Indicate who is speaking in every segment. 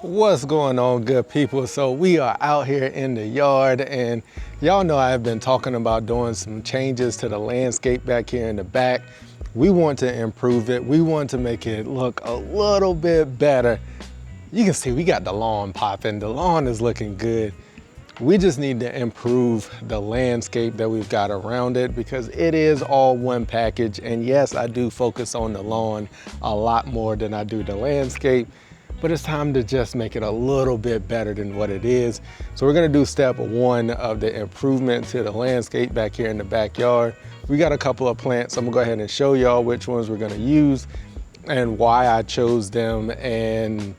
Speaker 1: What's going on, good people? So we are out here in the yard, and y'all know I've been talking about doing some changes to the landscape back here in the back. We want to improve it. We want to make it look a little bit better. You can see we got the lawn popping. The lawn is looking good. We just need to improve the landscape that we've got around it because it is all one package. And yes, I do focus on the lawn a lot more than I do the landscape, but it's time to just make it a little bit better than what it is. So we're gonna do step one of the improvement to the landscape back here in the backyard. We got a couple of plants. I'm gonna go ahead and show y'all which ones we're gonna use and why I chose them and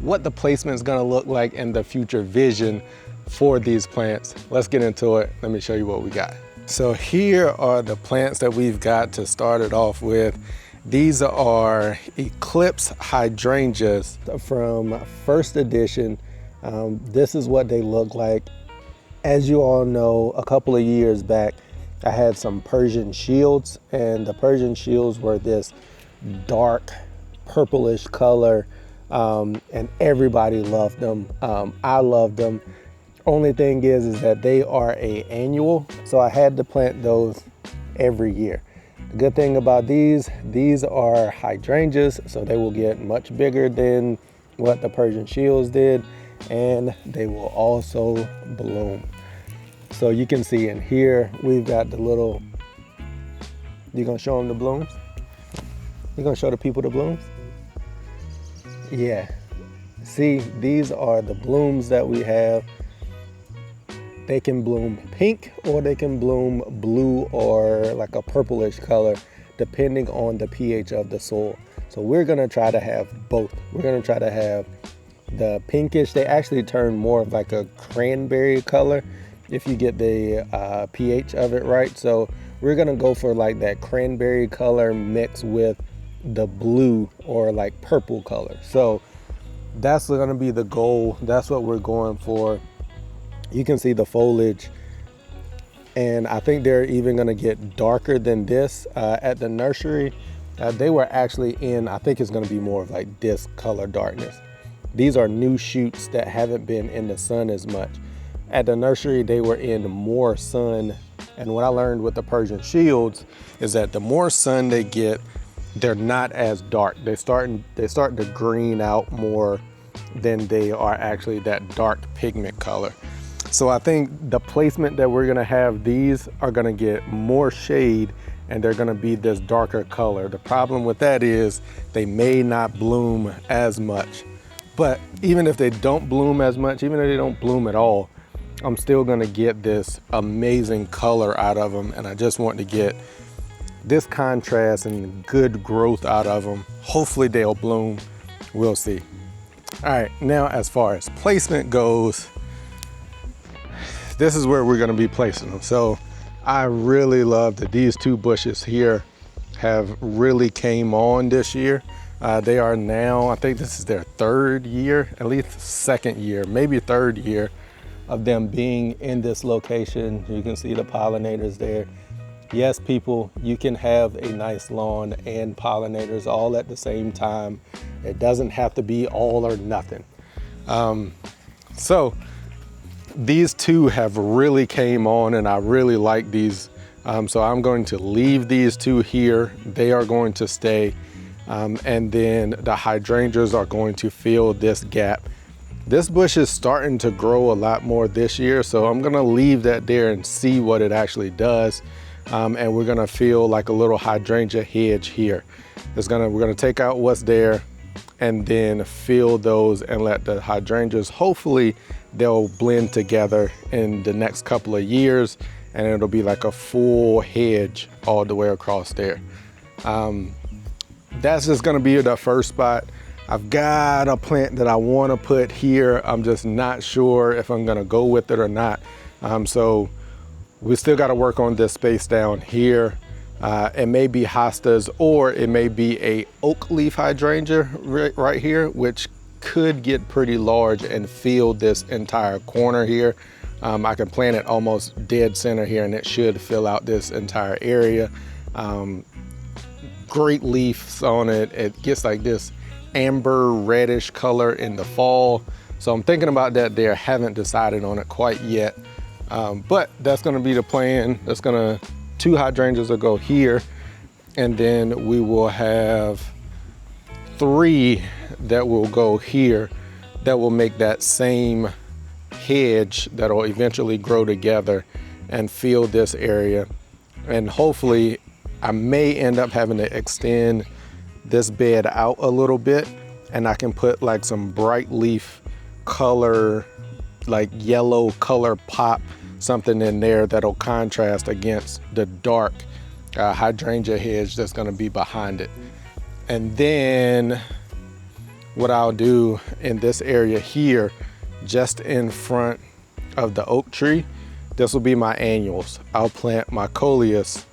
Speaker 1: what the placement is gonna look like and the future vision for these plants. Let's get into it. Let me show you what we got. So here are the plants that we've got to start it off with. These are Eclipse Hydrangeas from first edition. This is what they look like. As you all know, a couple of years back, I had some Persian shields, and the Persian shields were this dark purplish color, and everybody loved them. I loved them. Only thing is that they are an annual, so I had to plant those every year. The good thing about these are hydrangeas, so they will get much bigger than what the Persian shields did, and they will also bloom. So you can see in here, we've got the little, you gonna show them the blooms? You gonna show the people the blooms? Yeah, see, these are the blooms that we have. They can bloom pink or they can bloom blue or like a purplish color, depending on the pH of the soil. So we're gonna try to have both. We're gonna try to have the pinkish. They actually turn more of like a cranberry color if you get the pH of it right. So we're gonna go for like that cranberry color mixed with the blue or like purple color. So that's gonna be the goal. That's what we're going for. You can see the foliage, and I think they're even gonna get darker than this at the nursery. They were actually in, I think it's gonna be more of like this color darkness. These are new shoots that haven't been in the sun as much. At the nursery, they were in more sun, and what I learned with the Persian shields is that the more sun they get, they're not as dark. They're starting to green out more than they are actually that dark pigment color. So I think the placement that we're gonna have, these are gonna get more shade and they're gonna be this darker color. The problem with that is they may not bloom as much. But even if they don't bloom as much, even if they don't bloom at all, I'm still gonna get this amazing color out of them, and I just want to get this contrast and good growth out of them. Hopefully they'll bloom, we'll see. All right, now as far as placement goes, this is where we're gonna be placing them. So I really love that these two bushes here have really came on this year. They are now, I think this is their third year, at least second year, maybe third year of them being in this location. You can see the pollinators there. Yes, people, you can have a nice lawn and pollinators all at the same time. It doesn't have to be all or nothing. So these two have really came on, and I really like these. So I'm going to leave these two here. They are going to stay. And then the hydrangeas are going to fill this gap. This bush is starting to grow a lot more this year, so I'm gonna leave that there and see what it actually does. And we're gonna fill like a little hydrangea hedge here. We're gonna take out what's there and then fill those and let the hydrangeas, hopefully they'll blend together in the next couple of years, and it'll be like a full hedge all the way across there. That's just gonna be the first spot. I've got a plant that I wanna put here. I'm just not sure if I'm gonna go with it or not. So we still gotta work on this space down here. It may be hostas, or it may be a oak leaf hydrangea right here, which could get pretty large and fill this entire corner here. I can plant it almost dead center here, and it should fill out this entire area. Great leaves on it. It gets like this amber reddish color in the fall. So I'm thinking about that there. Haven't decided on it quite yet. But that's gonna be the plan. That's gonna, 2 hydrangeas will go here, and then we will have 3 that will go here that will make that same hedge that'll eventually grow together and fill this area. And hopefully I may end up having to extend this bed out a little bit, and I can put like some bright leaf color, like yellow color pop, something in there that'll contrast against the dark hydrangea hedge that's gonna be behind it. And then what I'll do in this area here, just in front of the oak tree, this will be my annuals. I'll plant my coleus,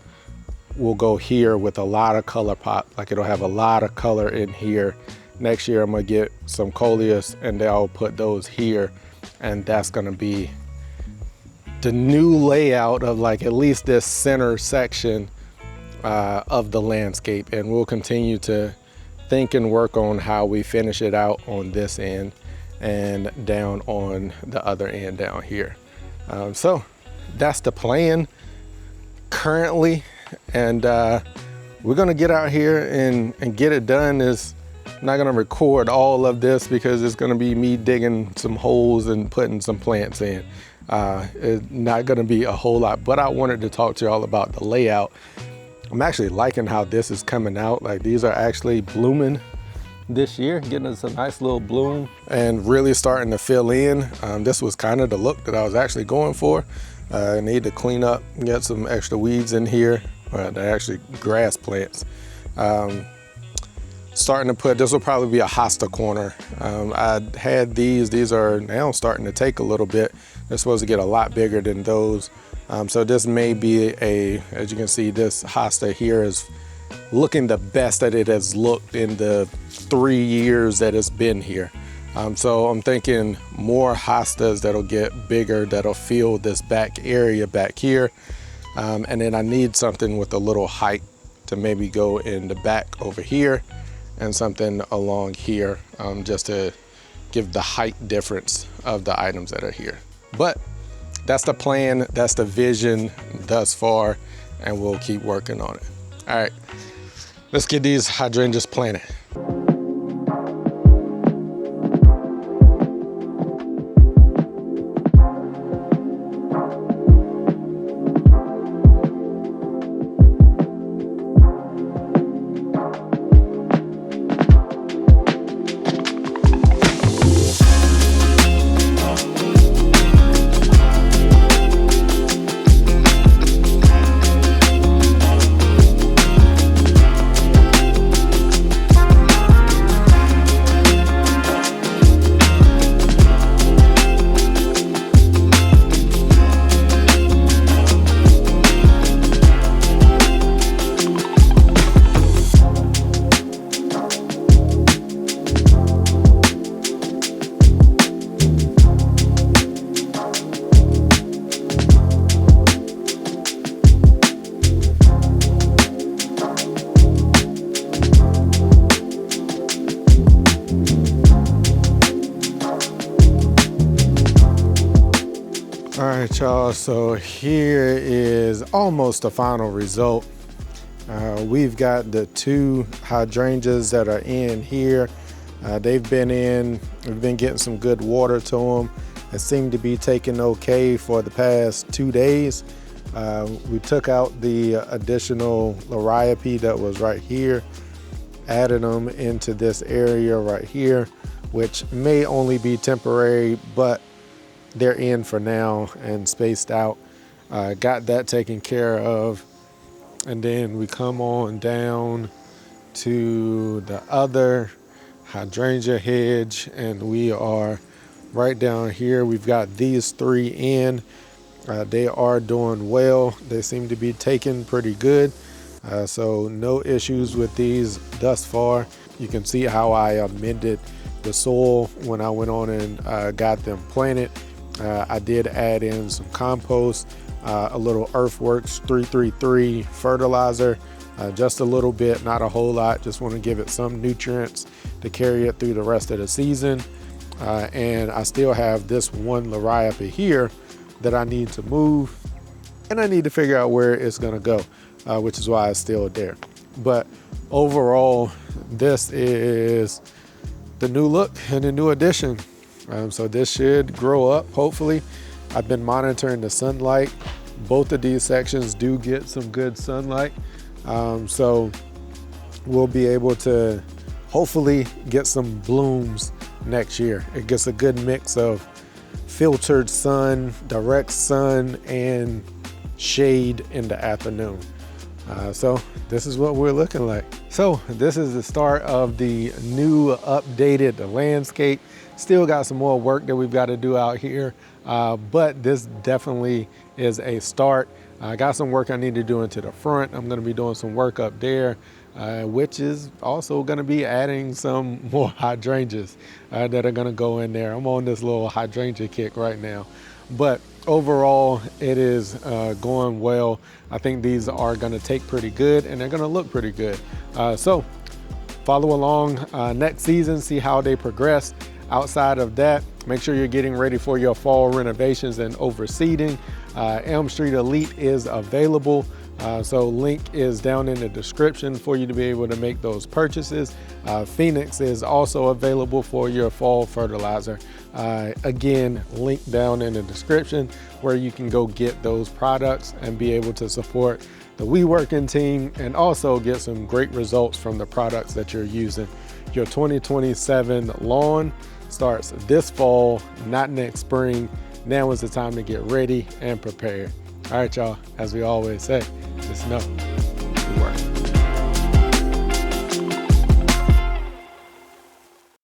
Speaker 1: will go here with a lot of color pop, like it'll have a lot of color in here. Next year I'm gonna get some coleus and then I'll put those here, and that's gonna be the new layout of like at least this center section of the landscape. And we'll continue to think and work on how we finish it out on this end and down on the other end down here. So that's the plan currently, and we're gonna get out here and get it done. I'm not gonna record all of this because it's gonna be me digging some holes and putting some plants in. It's not gonna be a whole lot, but I wanted to talk to y'all about the layout. I'm actually liking how this is coming out. Like, these are actually blooming this year, getting us a nice little bloom and really starting to fill in. This was kind of the look that I was actually going for. I need to clean up, get some extra weeds in here. They're actually grass plants. Starting to put, this will probably be a hosta corner. I had these are now starting to take a little bit. They're supposed to get a lot bigger than those. So this may be as you can see, this hosta here is looking the best that it has looked in the 3 years that it's been here. So I'm thinking more hostas that'll get bigger, that'll fill this back area back here. And then I need something with a little height to maybe go in the back over here, and something along here, just to give the height difference of the items that are here. But that's the plan, that's the vision thus far, and we'll keep working on it. All right, let's get these hydrangeas planted. All right, y'all, so here is almost the final result. We've got the 2 hydrangeas that are in here. They've been in, we've been getting some good water to them. It seemed to be taking okay for the past 2 days. We took out the additional liriope that was right here, added them into this area right here, which may only be temporary, but they're in for now and spaced out. Got that taken care of. And then we come on down to the other hydrangea hedge, and we are right down here. We've got these 3 in. They are doing well. They seem to be taking pretty good. So no issues with these thus far. You can see how I amended the soil when I went on and got them planted. I did add in some compost, a little Earthworks 333 fertilizer, just a little bit, not a whole lot. Just want to give it some nutrients to carry it through the rest of the season. And I still have this one Liriapa here that I need to move, and I need to figure out where it's going to go, which is why it's still there. But overall, this is the new look and the new addition. So this should grow up, hopefully. I've been monitoring the sunlight. Both of these sections do get some good sunlight. So we'll be able to hopefully get some blooms next year. It gets a good mix of filtered sun, direct sun, and shade in the afternoon. So this is what we're looking like. So this is the start of the new updated landscape. Still got some more work that we've got to do out here, but this definitely is a start. I got some work I need to do into the front. I'm going to be doing some work up there, which is also going to be adding some more hydrangeas that are going to go in there. I'm on this little hydrangea kick right now, but overall it is going well. I think these are going to take pretty good, and they're going to look pretty good. So follow along next season, see how they progress. Outside of that, make sure you're getting ready for your fall renovations and overseeding. Elm Street Elite is available. So link is down in the description for you to be able to make those purchases. Phoenix is also available for your fall fertilizer. Again, link down in the description where you can go get those products and be able to support the Workin team and also get some great results from the products that you're using. Your 2027 lawn starts this fall, not next spring. Now is the time to get ready and prepared. All right, y'all, as we always say, just know